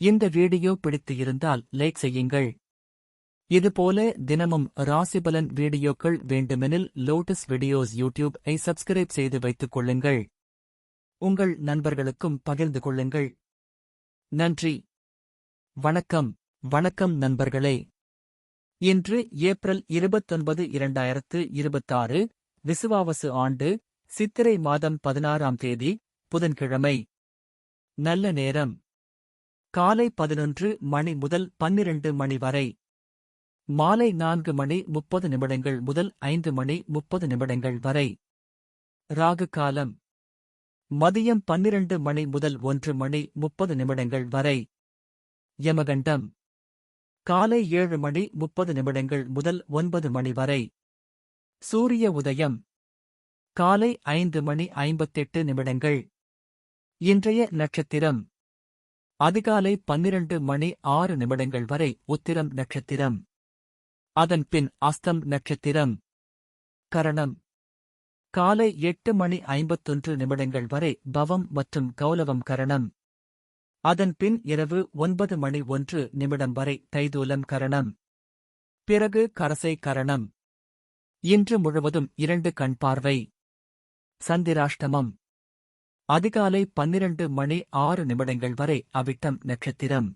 இந்த வீடியோ பிடித்து இருந்தால் லைக் செய்யுங்கள். இதுபோல தினமும் ராசிபலன் வீடியோக்கள் வேண்டுமெனில் லோட்டஸ் வீடியோஸ் யூடியூப் ஐ சப்ஸ்கிரைப் செய்து வைத்துக் கொள்ளுங்கள். உங்கள் நண்பர்களுக்கும் பகிர்ந்து கொள்ளுங்கள். நன்றி. வணக்கம். வணக்கம் நண்பர்களே. இன்று ஏப்ரல் 29, 2026 விசுவாவசு ஆண்டு சித்திரை மாதம் 16ஆம் தேதி புதன்கிழமை. நல்ல நேரம் காலை 11 மணி முதல் 12 மணி வரை. மாலை 4:30 முதல் 5:30 வரை. ராகு காலம் மதியம் 12 மணி முதல் 1:30 வரை. யமகண்டம் காலை 7:30 முதல் 9 மணி வரை. சூரிய உதயம் காலை 5:58. இன்றைய நட்சத்திரம் அதிகாலை 12:06 வரை உத்திரம் நட்சத்திரம். அதன் பின் அஸ்தம் நட்சத்திரம். கரணம் காலை 8:51 வரை பவம் மற்றும் கௌலவம் கரணம். அதன் பின் இரவு 9:01 வரை தைதூலம் கரணம். பிறகு கரசை கரணம். இன்று முழுவதும் 2 கண் பார்வை. சந்திராஷ்டமம் அதிகாலை 12:06 வரை அவிட்டம் நட்சத்திரம்.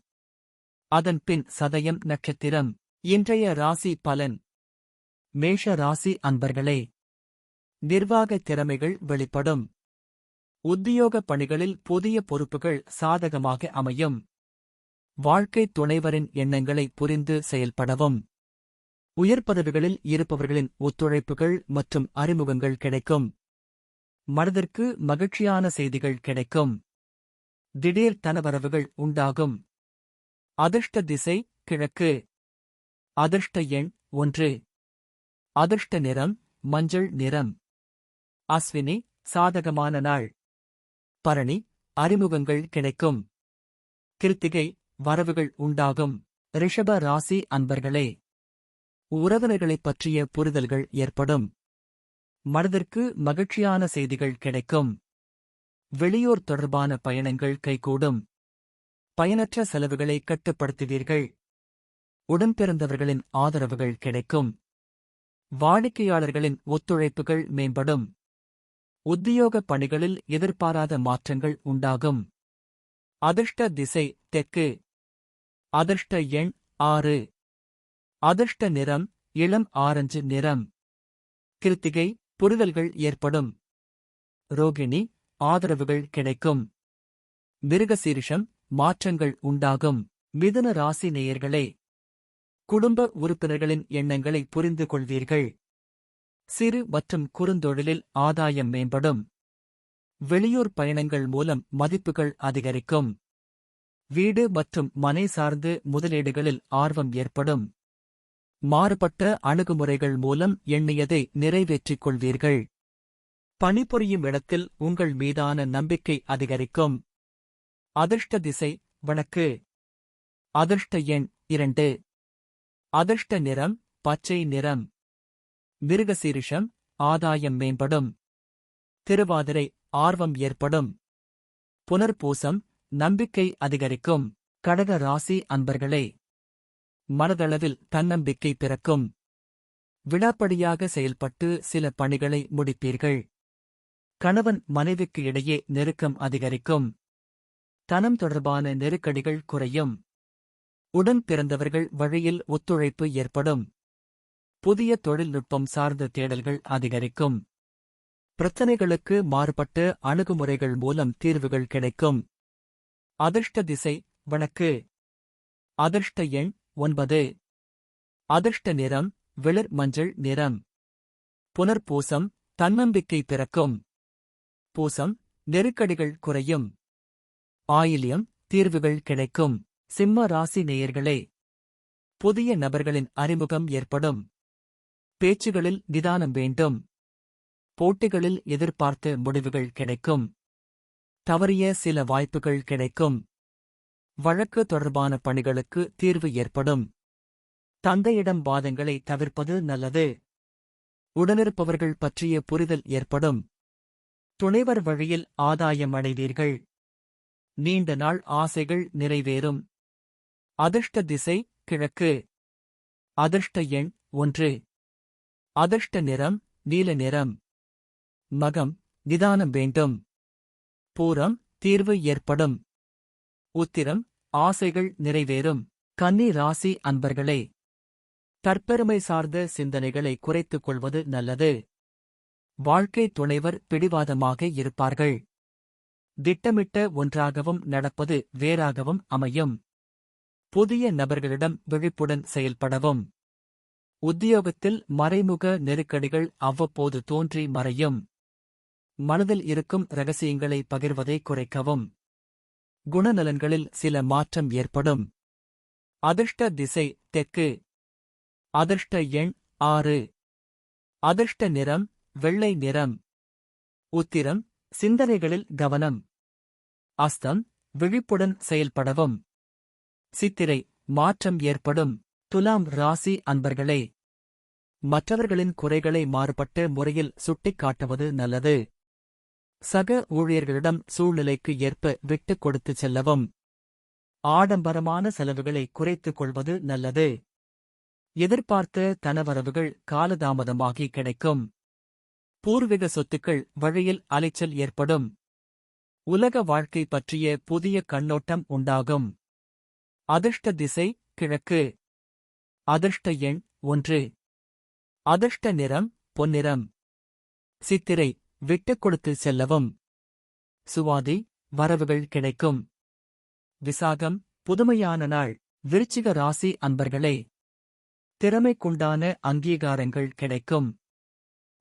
அதன் பின் சதயம் நட்சத்திரம். இன்றைய ராசி பலன். மேஷ ராசி அன்பர்களே, நிர்வாக திறமைகள் வெளிப்படும். உத்தியோக பணிகளில் புதிய பொறுப்புகள் சாதகமாக அமையும். வாழ்க்கை துணைவரின் எண்ணங்களை புரிந்து செயல்படவும். உயர் பதவிகளில் இருப்பவர்களின் ஒத்துழைப்புகள் மற்றும் அறிமுகங்கள் கிடைக்கும். மனதிற்கு மகிழ்ச்சியான செய்திகள் கிடைக்கும். திடீர் தனவரவுகள் உண்டாகும். அதிர்ஷ்ட திசை கிழக்கு. அதிர்ஷ்ட எண் 1. அதிர்ஷ்ட நிறம் மஞ்சள் நிறம். அஸ்வினி சாதகமான நாள். பரணி அறிமுகங்கள் கிடைக்கும். கிருத்திகை வரவுகள் உண்டாகும். ரிஷப ராசி அன்பர்களே, உறவினர்களைப் பற்றிய புரிதல்கள் ஏற்படும். மனதிற்கு மகிழ்ச்சியான செய்திகள் கிடைக்கும். வெளியூர் தொடர்பான பயணங்கள் கைகூடும். பயனற்ற செலவுகளை கட்டுப்படுத்துவீர்கள். உடன்பிறந்தவர்களின் ஆதரவுகள் கிடைக்கும். வாடிக்கையாளர்களின் ஒத்துழைப்புகள் மேம்படும். உத்தியோக பணிகளில் எதிர்பாராத மாற்றங்கள் உண்டாகும். அதிர்ஷ்ட திசை தெற்கு. அதிர்ஷ்ட எண் 6. அதிர்ஷ்ட நிறம் இளம் ஆரஞ்சு நிறம். கிருத்திகை புரிதல்கள் ஏற்படும். ரோகிணி ஆதரவுகள் கிடைக்கும். மிருகசீரிஷம் மாற்றங்கள் உண்டாகும். மிதுன ராசி நேயர்களே, குடும்ப உறுப்பினர்களின் எண்ணங்களை புரிந்து கொள்வீர்கள். சிறு மற்றும் குறுந்தொழிலில் ஆதாயம் மேம்படும். வெளியூர் பயணங்கள் மூலம் மதிப்புகள் அதிகரிக்கும். வீடு மற்றும் மனை சார்ந்து முதலீடுகளில் ஆர்வம் ஏற்படும். மாறுபட்ட அணுகுமுறைகள் மூலம் எண்ணியதை நிறைவேற்றிக் கொள்வீர்கள். பணிபுரியும் இடத்தில் உங்கள் மீதான நம்பிக்கை அதிகரிக்கும். அதிர்ஷ்ட திசை வடக்கு. அதிர்ஷ்ட எண் 2. அதிர்ஷ்ட நிறம் பச்சை நிறம். மிருகசீரிஷம் ஆதாயம் மேம்படும். திருவாதிரை ஆர்வம் ஏற்படும். புனர்பூசம் நம்பிக்கை அதிகரிக்கும். கடக ராசி அன்பர்களே, மனதளவில் தன்னம்பிக்கை பிறக்கும். விடாப்படியாக செயல்பட்டு சில பணிகளை முடிப்பீர்கள். கணவன் மனைவிக்கு இடையே நெருக்கம் அதிகரிக்கும். தனம் தொடர்பான நெருக்கடிகள் குறையும். உடன் பிறந்தவர்கள் வழியில் ஒத்துழைப்பு ஏற்படும். புதிய தொழில்நுட்பம் சார்ந்த தேடல்கள் அதிகரிக்கும். பிரச்சனைகளுக்கு மாறுபட்ட அணுகுமுறைகள் மூலம் தீர்வுகள் கிடைக்கும். அதிர்ஷ்ட திசை வடக்கு. அதிர்ஷ்ட எண் 9. அதிர்ஷ்ட நிறம் வெளிர் மஞ்சள் நிறம். புனர்பூசம் தன்னம்பிக்கை பிறக்கும். பூசம் நெருக்கடிகள் குறையும். ஆயில்யம் தீர்வுகள் கிடைக்கும். சிம்ம ராசி நேயர்களே, புதிய நபர்களின் அறிமுகம் ஏற்படும். பேச்சுகளில் நிதானம் வேண்டும். போட்டிகளில் எதிர்பார்த்த முடிவுகள் கிடைக்கும். தவறிய சில வாய்ப்புகள் கிடைக்கும். வழக்கு தொடர்பான பணிகளுக்கு தீர்வு ஏற்படும். தந்தையிடம் வாதங்களை தவிர்ப்பது நல்லது. உடனிருப்பவர்கள் பற்றிய புரிதல் ஏற்படும். துணைவர் வழியில் ஆதாயம் அடைவீர்கள். நீண்ட நாள் ஆசைகள் நிறைவேறும். அதிர்ஷ்ட திசை கிழக்கு. அதிர்ஷ்ட எண் 1. அதிர்ஷ்ட நிறம் நீல நிறம். மகம் நிதானம் வேண்டும். பூரம் தீர்வு ஏற்படும். உத்திரம் ஆசைகள் நிறைவேறும். கன்னி ராசி அன்பர்களே, தற்பெருமை சார்ந்த சிந்தனைகளை குறைத்துக் கொள்வது நல்லது. வாழ்க்கை துணைவர் பிடிவாதமாக இருப்பார்கள். திட்டமிட்ட ஒன்றாகவும் நடப்பது வேறாகவும் அமையும். புதிய நபர்களிடம் விழிப்புடன் செயல்படவும். உத்தியோகத்தில் மறைமுக நெருக்கடிகள் அவ்வப்போது தோன்றி மறையும். மனதில் இருக்கும் இரகசியங்களை பகிர்வதை குறைக்கவும். குணநலன்களில் சில மாற்றம் ஏற்படும். அதிர்ஷ்ட திசை தெற்கு. அதிர்ஷ்ட எண் 6. அதிர்ஷ்ட நிறம் வெள்ளை நிறம். உத்திரம் சிந்தனைகளில் கவனம். அஸ்தம் விழிப்புடன் செயல்படவும். சித்திரை மாற்றம் ஏற்படும். துலாம் ராசி அன்பர்களே, மற்றவர்களின் குறைகளை மாறுபட்ட முறையில் சுட்டிக்காட்டுவது நல்லது. சக ஊழியர்களிடம் சூழ்நிலைக்கு ஏற்ப விட்டுக் கொடுத்துச் செல்லவும். ஆடம்பரமான செலவுகளை குறைத்துக் கொள்வது நல்லது. எதிர்பார்த்த தனவரவுகள் காலதாமதமாகி கிடைக்கும். பூர்வீக சொத்துக்கள் வழியில் அலைச்சல் ஏற்படும். உலக வாழ்க்கை பற்றிய புதிய கண்ணோட்டம் உண்டாகும். அதிர்ஷ்ட திசை கிழக்கு. அதிர்ஷ்ட எண் 1. அதிர்ஷ்ட நிறம் பொன்னிறம். சித்திரை விட்டுக் கொடுத்து செல்லவும். சுவாதி வரவுகள் கிடைக்கும். விசாகம் புதுமையான நாள். விருச்சிக ராசி அன்பர்களே, திறமைக்குண்டான அங்கீகாரங்கள் கிடைக்கும்.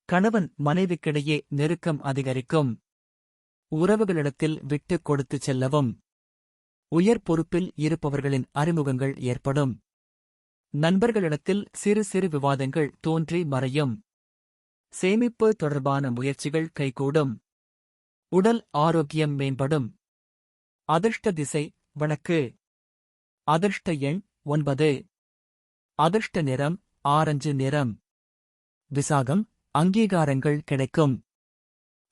கணவன் மனைவிக்கிடையே நெருக்கம் அதிகரிக்கும். உறவுகளிடத்தில் விட்டுக் கொடுத்துச் செல்லவும். உயர் பொறுப்பில் இருப்பவர்களின் அறிமுகங்கள் ஏற்படும். நண்பர்களிடத்தில் சிறு சிறு விவாதங்கள் தோன்றி மறையும். சேமிப்பு தொடர்பான முயற்சிகள் கைகூடும். உடல் ஆரோக்கியம் மேம்படும். அதிர்ஷ்ட திசை வடக்கு. அதிர்ஷ்ட எண் 9. அதிர்ஷ்ட நிறம் ஆரஞ்சு நிறம். விசாகம் அங்கீகாரங்கள் கிடைக்கும்.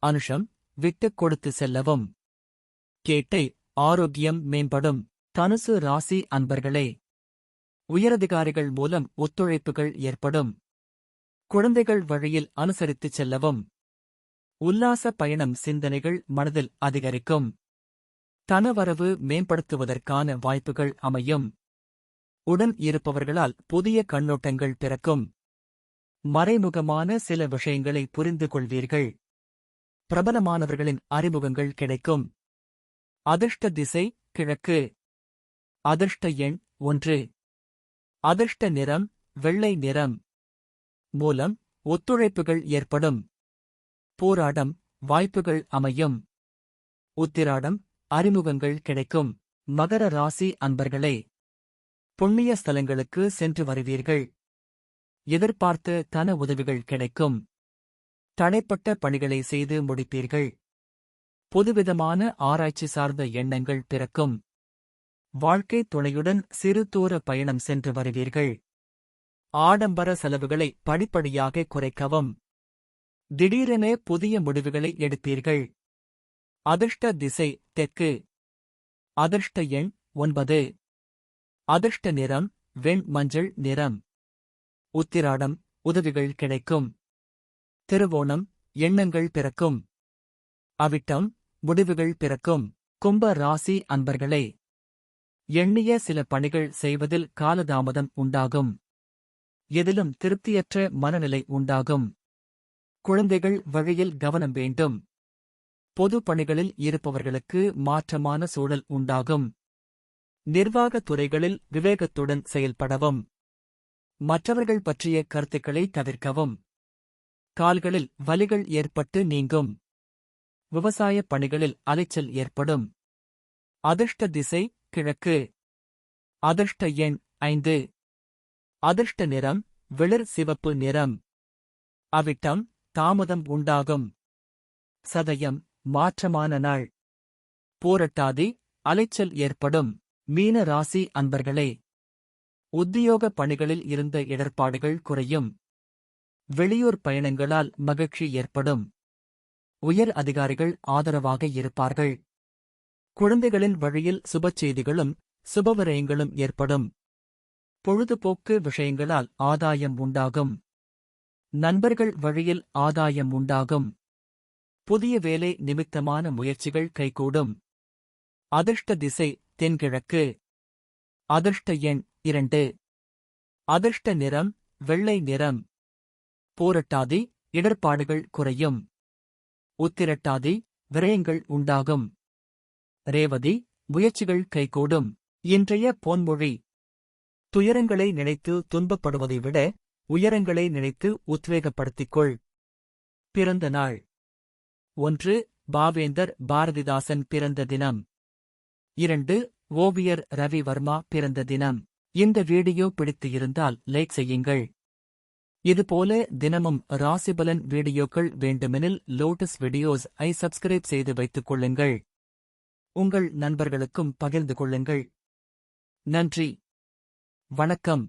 அனுஷம் விட்டுக் கொடுத்து செல்லவும். கேட்டை ஆரோக்கியம் மேம்படும். தனுசு ராசி அன்பர்களே, உயரதிகாரிகள் மூலம் ஒத்துழைப்புகள் ஏற்படும். குழந்தைகள் வழியில் அனுசரித்துச் செல்லவும். உல்லாச பயணம் சிந்தனைகள் மனதில் அதிகரிக்கும். தனவரவு மேம்படுத்துவதற்கான வாய்ப்புகள் அமையும். உடன் இருப்பவர்களால் புதிய கண்ணோட்டங்கள் பிறக்கும். மறைமுகமான சில விஷயங்களை புரிந்து கொள்வீர்கள். பிரபலமானவர்களின் அறிமுகங்கள் கிடைக்கும். அதிர்ஷ்ட திசை கிழக்கு. அதிர்ஷ்ட எண் 1. அதிர்ஷ்ட நிறம் வெள்ளை நிறம். மூலம் ஒத்துழைப்புகள் ஏற்படும். போராடம் வாய்ப்புகள் அமையும். உத்திராடம் அறிமுகங்கள் கிடைக்கும். மகர ராசி அன்பர்களே, புண்ணிய ஸ்தலங்களுக்கு சென்று வருவீர்கள். எதிர்பார்த்த தன உதவிகள் கிடைக்கும். தடைப்பட்ட பணிகளை செய்து முடிப்பீர்கள். புதுவிதமான ஆராய்ச்சி சார்ந்த எண்ணங்கள் பிறக்கும். வாழ்க்கை துணையுடன் சிறு தூர பயணம் சென்று வருவீர்கள். ஆடம்பர செலவுகளை படிப்படியாக குறைக்கவும். திடீரென புதிய முடிவுகளை எடுப்பீர்கள். அதிர்ஷ்ட திசை தெற்கு. அதிர்ஷ்ட எண் 9. அதிர்ஷ்ட நிறம் வெண் மஞ்சள் நிறம். உத்திராடம் உதவிகள் கிடைக்கும். திருவோணம் எண்ணங்கள் பிறக்கும். அவிட்டம் முடிவுகள் பிறக்கும். கும்ப ராசி அன்பர்களே, எண்ணிய சில பணிகள் செய்வதில் காலதாமதம் உண்டாகும். எதிலும் திருப்தியற்ற மனநிலை உண்டாகும். குழந்தைகள் வழியில் கவனம் வேண்டும். பொது பணிகளில் இருப்பவர்களுக்கு மாற்றமான சூழல் உண்டாகும். நிர்வாகத் துறைகளில் விவேகத்துடன் செயல்படவும். மற்றவர்கள் பற்றிய கருத்துக்களை தவிர்க்கவும். கால்களில் வலிகள் ஏற்பட்டு நீங்கும். விவசாயப் பணிகளில் அலைச்சல் ஏற்படும். அதிர்ஷ்ட திசை கிழக்கு. அதிர்ஷ்ட எண் 5. அதிர்ஷ்ட நிறம் வெளிர் சிவப்பு நிறம். அவிட்டம் தாமதம் உண்டாகும். சதயம் மாற்றமான நாள். பூரட்டாதி அலைச்சல் ஏற்படும். மீன ராசி அன்பர்களே, உத்தியோக பணிகளில் இருந்த இடர்பாடுகள் குறையும். வெளியூர் பயணங்களால் மகிழ்ச்சி ஏற்படும். உயர் அதிகாரிகள் ஆதரவாக இருப்பார்கள். குழந்தைகளின் வழியில் சுபச்செய்திகளும் சுபவிரயங்களும் ஏற்படும். பொழுதுபோக்கு விஷயங்களால் ஆதாயம் உண்டாகும். நண்பர்கள் வழியில் ஆதாயம் உண்டாகும். புதிய வேலை நிமித்தமான முயற்சிகள் கைகூடும். அதிர்ஷ்ட திசை தென்கிழக்கு. அதிர்ஷ்ட எண் 2. அதிர்ஷ்ட நிறம் வெள்ளை நிறம். பூரட்டாதி இடர்ப்பாடுகள் குறையும். உத்திரட்டாதி விரயங்கள் உண்டாகும். ரேவதி முயற்சிகள் கைகூடும். இன்றைய பொன்மொழி: துயரங்களை நினைத்து துன்பப்படுவதை விட உயரங்களை நினைத்து உத்வேகப்படுத்திக்கொள். பிறந்த நாள்: 1. பாவேந்தர் பாரதிதாசன் பிறந்த தினம். 2. ஓவியர் ரவி வர்மா பிறந்த தினம். இந்த வீடியோ பிடித்து இருந்தால் லைக் செய்யுங்கள். இதுபோல தினமும் ராசிபலன் வீடியோக்கள் வேண்டுமெனில் லோட்டஸ் வீடியோஸ் ஐ சப்ஸ்கிரைப் செய்து வைத்துக் கொள்ளுங்கள். உங்கள் நண்பர்களுக்கும் பகிர்ந்து கொள்ளுங்கள். நன்றி. வணக்கம்.